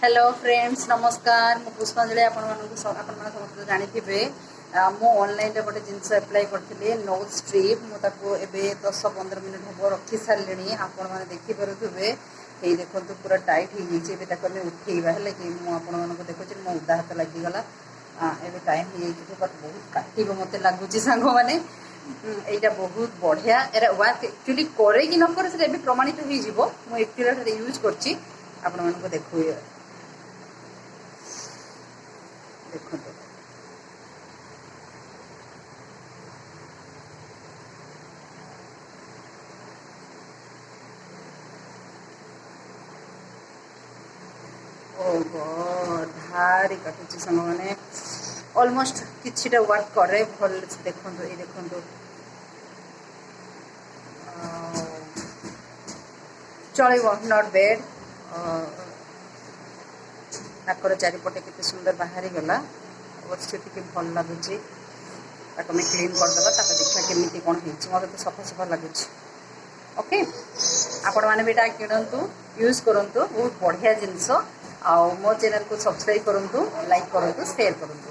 Hello friends नमस्कार मु पुष्पांजलि समस्त जानी मु ऑनलाइन गोटे जिनस अप्लाई करी नोज स्ट्रिप मुझे 10-15 मिनट हम रखी सारे आपण मैंने देखिपे ये देखो पूरा टाइट हो जाए उठेवा है कि मुझे देखुची मो उदा हाथ लगिगला एवं टाइम हो बट बहुत काट मत लगुच सांग मैंने यहाँ बहुत बढ़िया एरा वर्क एक्चुअली करे कि न करे प्रमाणित हो एक्चुअली यूज करछि आपण मानको देखु देखो ओ गॉड भारी काटुची संग माने ऑलमोस्ट किछिटा वर्क करे भल देखंतो ए देखंतो चलो नॉट बैड नाकर चारिपटे केते सुंदर बाहरी गला अवश्य टिके भल लगुच क्लीन करदेवा देखा केमी कौन मतलब तो सफा सफा लगुच ओके आपण मैंने भी किणतु यूज करंतु बहुत बढ़िया जिनस आ मो चैनल को सब्सक्राइब करंतु लाइक करंतु शेयर करंतु।